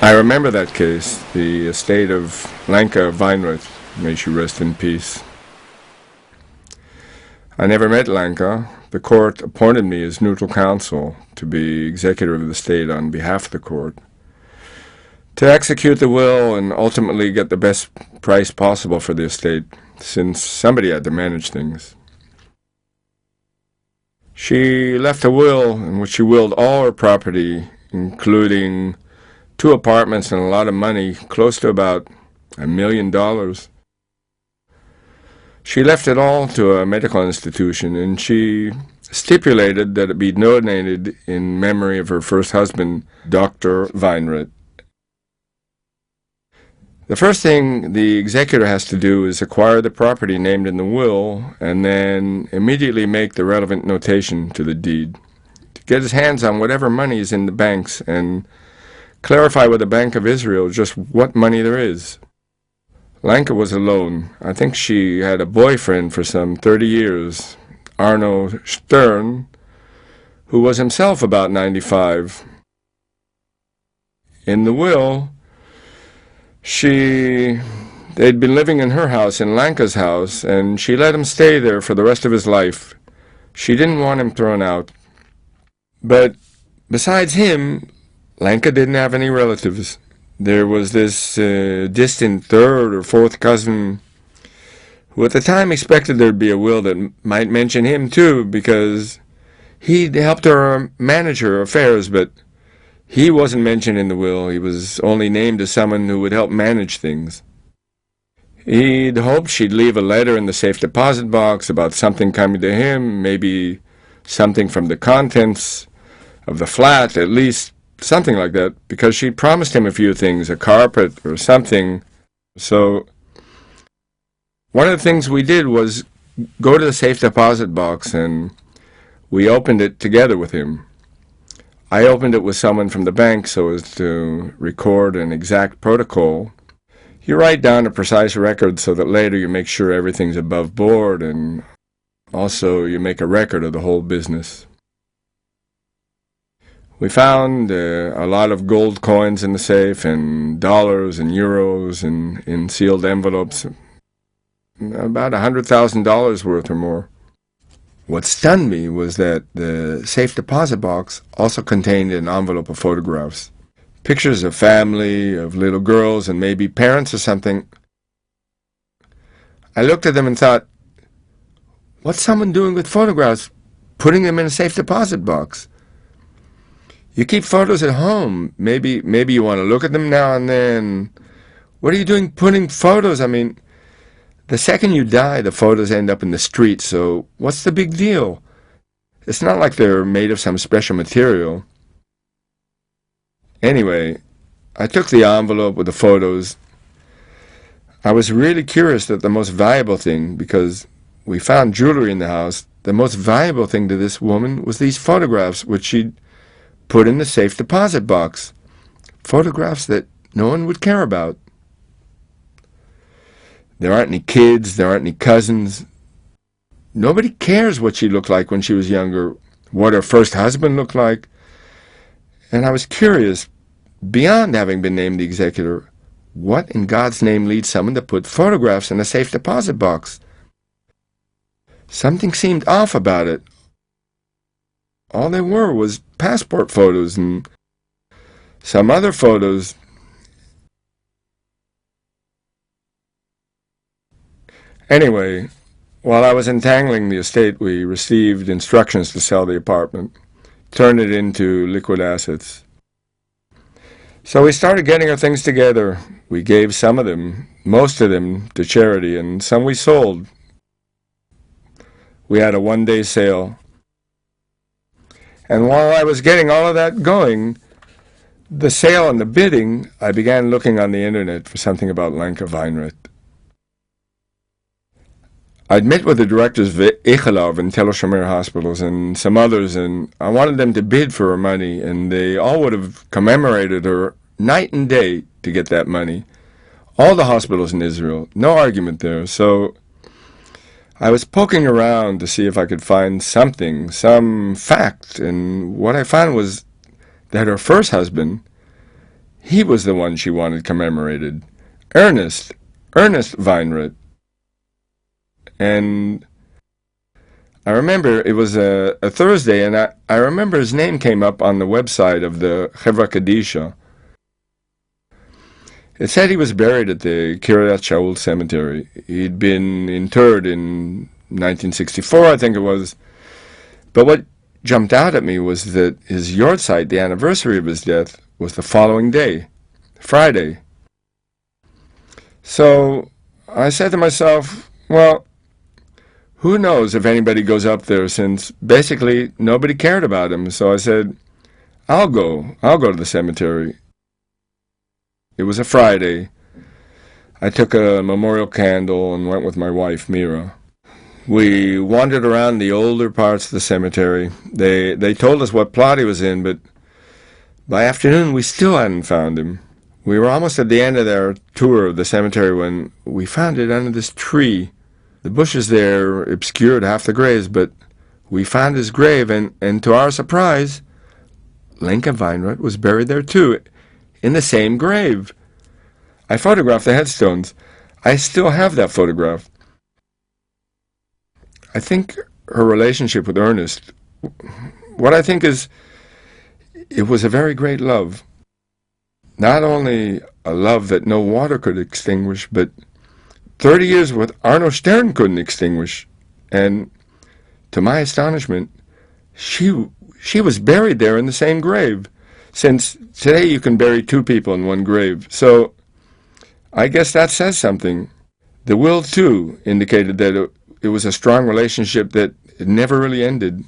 I remember that case, the estate of Lanka Weinrich, may she rest in peace. I never met Lanka. The court appointed me as neutral counsel to be executor of the estate on behalf of the court, to execute the will and ultimately get the best price possible for the estate, since somebody had to manage things. She left a will in which she willed all her property, including 2 apartments and a lot of money, close to about $1 million. She left it all to a medical institution, and she stipulated that it be donated in memory of her first husband, Dr. Weinrich. The first thing the executor has to do is acquire the property named in the will and then immediately make the relevant notation to the deed, to get his hands on whatever money is in the banks and clarify with the Bank of Israel just what money there is. Lanka was alone. I think she had a boyfriend for some 30 years, Arno Stern, who was himself about 95. In the will, they'd been living in her house, in Lanka's house, and she let him stay there for the rest of his life. She didn't want him thrown out. But besides him, Lanka didn't have any relatives. There was this distant 3rd or 4th cousin who at the time expected there'd be a will that might mention him too, because he'd helped her manage her affairs, but he wasn't mentioned in the will. He was only named as someone who would help manage things. He'd hoped she'd leave a letter in the safe deposit box about something coming to him, maybe something from the contents of the flat, at least something like that, because she'd promised him a few things, a carpet or something. So one of the things we did was go to the safe deposit box, and we opened it together with him. I opened it with someone from the bank so as to record an exact protocol. You write down a precise record so that later you make sure everything's above board, and also you make a record of the whole business. We found a lot of gold coins in the safe, and dollars and euros in sealed envelopes, about $100,000 worth or more. What stunned me was that the safe deposit box also contained an envelope of photographs, pictures of family, of little girls, and maybe parents or something. I looked at them and thought, what's someone doing with photographs, putting them in a safe deposit box? You keep photos at home. Maybe you want to look at them now and then. What are you doing putting photos? I mean, the second you die, the photos end up in the street, so what's the big deal? It's not like they're made of some special material. Anyway, I took the envelope with the photos. I was really curious that the most valuable thing, because we found jewelry in the house, the most valuable thing to this woman was these photographs, which she'd put in the safe deposit box. Photographs that no one would care about. There aren't any kids, there aren't any cousins. Nobody cares what she looked like when she was younger, what her first husband looked like. And I was curious, beyond having been named the executor, what in God's name leads someone to put photographs in a safe deposit box? Something seemed off about it. All they were was passport photos and some other photos. Anyway, while I was entangling the estate, we received instructions to sell the apartment, turn it into liquid assets. So we started getting our things together. We gave some of them, most of them, to charity, and some we sold. We had a one-day sale. And while I was getting all of that going, the sale and the bidding, I began looking on the internet for something about Lanka Weinrich. I'd met with the directors of Ichelov and Tel Shomer hospitals and some others, and I wanted them to bid for her money, and they all would have commemorated her night and day to get that money. All the hospitals in Israel, no argument there. So I was poking around to see if I could find something, some fact, and what I found was that her first husband, He was the one she wanted commemorated. Ernest. Ernest Weinrich. And I remember it was a Thursday, and I remember his name came up on the website of the Chevra Kadisha. It said he was buried at the Kiryat Shaul cemetery. He'd been interred in 1964, I think it was. But what jumped out at me was that his yahrzeit, the anniversary of his death, was the following day, Friday. So I said to myself, well, who knows if anybody goes up there, since basically nobody cared about him. So I said, I'll go to the cemetery. It was a Friday. I took a memorial candle and went with my wife, Mira. We wandered around the older parts of the cemetery. They told us what plot he was in, but by afternoon we still hadn't found him. We were almost at the end of our tour of the cemetery when we found it under this tree. The bushes there obscured half the graves, but we found his grave, and to our surprise, Lenka Weinrich was buried there too, in the same grave. I photographed the headstones. I still have that photograph. I think her relationship with Ernest, what I think is, it was a very great love. Not only a love that no water could extinguish, but 30 years with Arno Stern couldn't extinguish. And to my astonishment, she was buried there in the same grave, since today you can bury two people in one grave. So I guess that says something. The will, too, indicated that it was a strong relationship that it never really ended.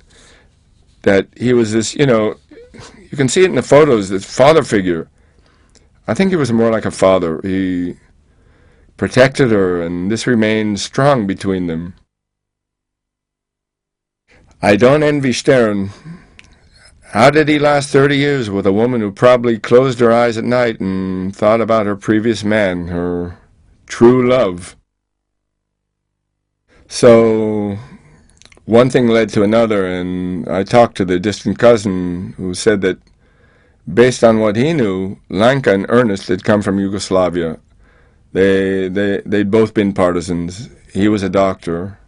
That he was this, you can see it in the photos, this father figure. I think he was more like a father. He protected her, and this remained strong between them. I don't envy Stern. How did he last 30 years with a woman who probably closed her eyes at night and thought about her previous man, her true love? So one thing led to another, and I talked to the distant cousin who said that based on what he knew, Lanka and Ernest had come from Yugoslavia. They'd both been partisans. He was a doctor.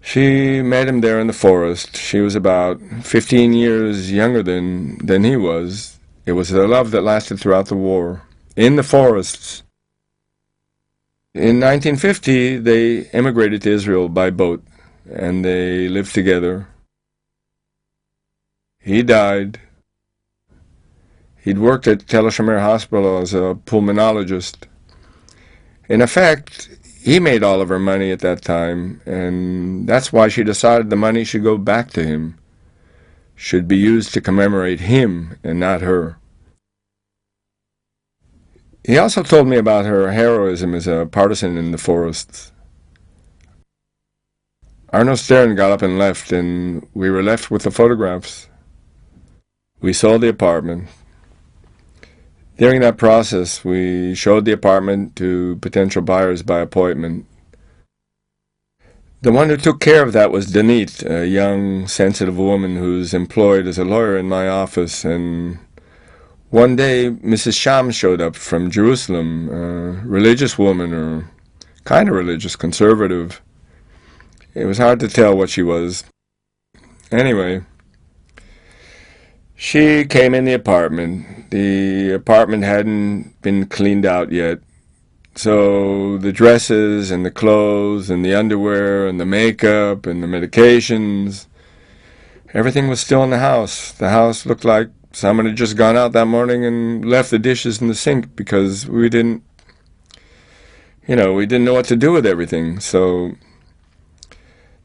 She met him there in the forest. She was about 15 years younger than he was. It was their love that lasted throughout the war, in the forests. In 1950, they emigrated to Israel by boat, and they lived together. He died. He'd worked at Tel Shomer Hospital as a pulmonologist. In effect, he made all of her money at that time, and that's why she decided the money should go back to him, should be used to commemorate him and not her. He also told me about her heroism as a partisan in the forests. Arno Stern got up and left, and we were left with the photographs. We sold the apartment. During that process, we showed the apartment to potential buyers by appointment. The one who took care of that was Danit, a young, sensitive woman who's employed as a lawyer in my office, and one day Mrs. Sham showed up from Jerusalem, a religious woman, or kind of religious, conservative. It was hard to tell what she was. Anyway, she came in the apartment. The apartment hadn't been cleaned out yet. So the dresses and the clothes and the underwear and the makeup and the medications, everything was still in the house. The house looked like someone had just gone out that morning and left the dishes in the sink because we didn't know what to do with everything. So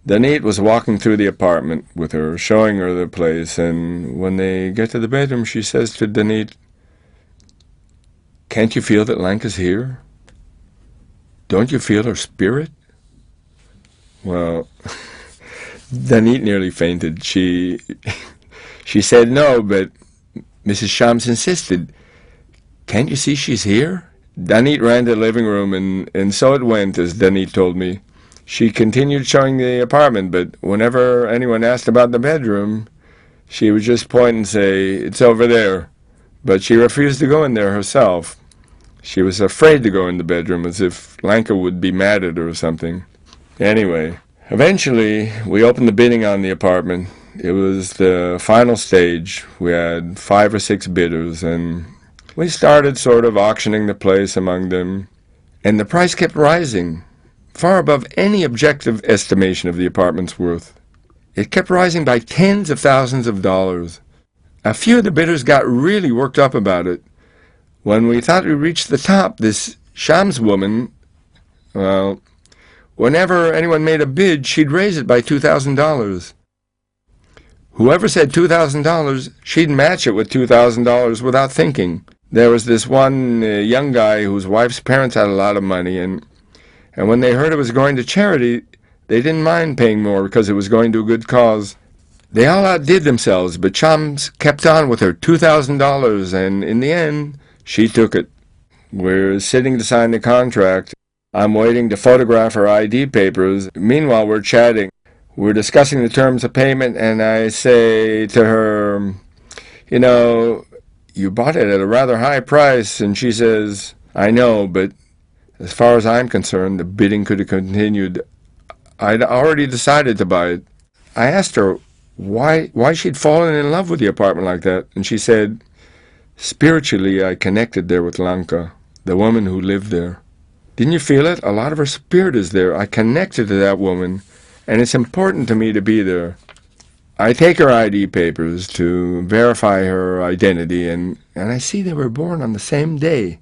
Danit was walking through the apartment with her, showing her the place, and when they get to the bedroom, she says to Danit, "Can't you feel that Lanka's here? Don't you feel her spirit?" Well, Danit nearly fainted. She said no, but Mrs. Shams insisted. "Can't you see she's here?" Danit ran to the living room, and so it went, as Danit told me. She continued showing the apartment, but whenever anyone asked about the bedroom, she would just point and say, "It's over there." but she refused to go in there herself. She was afraid to go in the bedroom, as if Lanka would be mad at her or something. Anyway, eventually we opened the bidding on the apartment. It was the final stage. We had 5 or 6 bidders, and we started sort of auctioning the place among them. And the price kept rising, far above any objective estimation of the apartment's worth. It kept rising by tens of thousands of dollars. A few of the bidders got really worked up about it. When we thought we reached the top, this Shams woman, well, whenever anyone made a bid, she'd raise it by $2,000. Whoever said $2,000, she'd match it with $2,000 without thinking. There was this one young guy whose wife's parents had a lot of money, and when they heard it was going to charity, they didn't mind paying more because it was going to a good cause. They all outdid themselves, but Shams kept on with her $2,000, and in the end, she took it. We're sitting to sign the contract. I'm waiting to photograph her ID papers. Meanwhile, we're chatting. We're discussing the terms of payment, and I say to her, you know, you bought it at a rather high price. And she says, I know, but as far as I'm concerned, the bidding could have continued. I'd already decided to buy it. I asked her why she'd fallen in love with the apartment like that, and she said, spiritually, I connected there with Lanka, the woman who lived there. Didn't you feel it? A lot of her spirit is there. I connected to that woman, and it's important to me to be there. I take her ID papers to verify her identity, and I see they were born on the same day.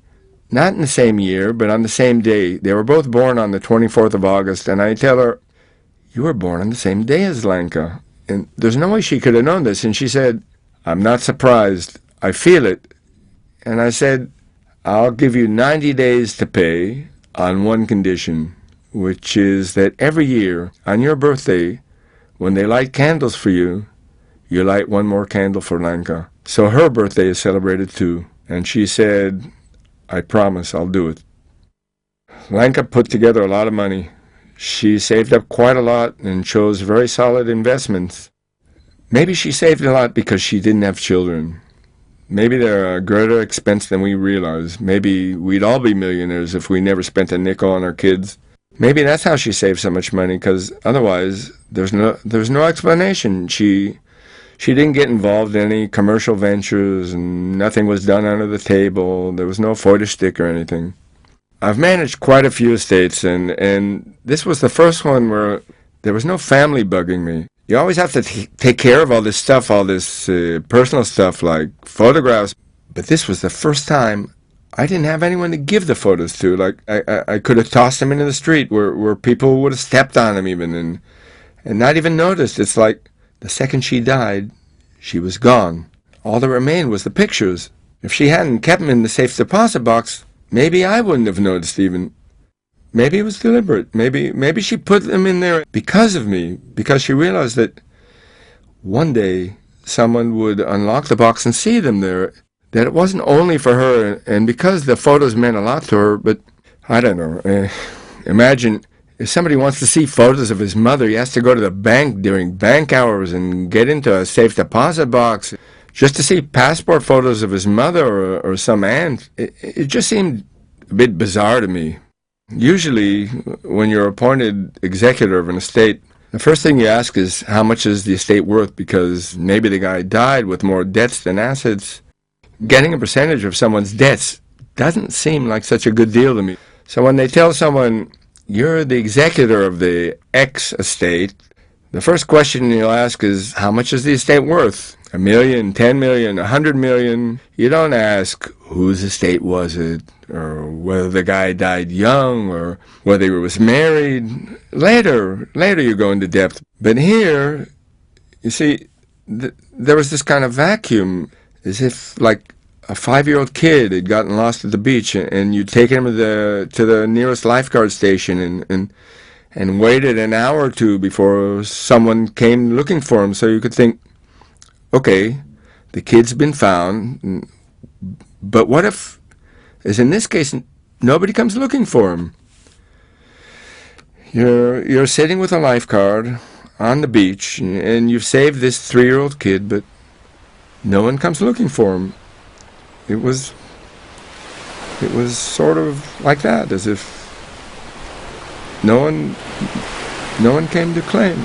Not in the same year, but on the same day. They were both born on the 24th of August, and I tell her, you were born on the same day as Lanka. And there's no way she could have known this. And she said, I'm not surprised. I feel it. And I said, I'll give you 90 days to pay on one condition, which is that every year on your birthday, when they light candles for you, you light one more candle for Lanka. So her birthday is celebrated too. And she said, I promise I'll do it. Lanka put together a lot of money. She saved up quite a lot and chose very solid investments. Maybe she saved a lot because she didn't have children. Maybe they're a greater expense than we realize. Maybe we'd all be millionaires if we never spent a nickel on our kids. Maybe that's how she saved so much money, because otherwise there's no explanation. She didn't get involved in any commercial ventures, and nothing was done under the table. There was no photo stick or anything. I've managed quite a few estates, and this was the first one where there was no family bugging me. You always have to take care of all this stuff, all this personal stuff like photographs. But this was the first time I didn't have anyone to give the photos to. Like I could have tossed them into the street where people would have stepped on them even and not even noticed. It's like the second she died, she was gone. All that remained was the pictures. If she hadn't kept them in the safe deposit box, maybe I wouldn't have noticed even. Maybe it was deliberate. Maybe she put them in there because of me, because she realized that one day someone would unlock the box and see them there, that it wasn't only for her, and because the photos meant a lot to her, but I don't know. Imagine if somebody wants to see photos of his mother, he has to go to the bank during bank hours and get into a safe deposit box just to see passport photos of his mother or some aunt. It just seemed a bit bizarre to me. Usually, when you're appointed executor of an estate, the first thing you ask is how much is the estate worth, because maybe the guy died with more debts than assets. Getting a percentage of someone's debts doesn't seem like such a good deal to me. So when they tell someone, you're the executor of the X estate, the first question you'll ask is, how much is the estate worth? $1 million, $10 million, $100 million. You don't ask whose estate was it, or whether the guy died young, or whether he was married. Later you go into depth. But here, you see, there was this kind of vacuum, as if like a 5-year-old kid had gotten lost at the beach, and you'd taken him to the nearest lifeguard station and waited an hour or two before someone came looking for him, so you could think, okay, the kid's been found, but what if, as in this case, nobody comes looking for him? You're sitting with a lifeguard on the beach, and you've saved this 3-year-old kid, but no one comes looking for him. it was sort of like that, as if no one came to claim.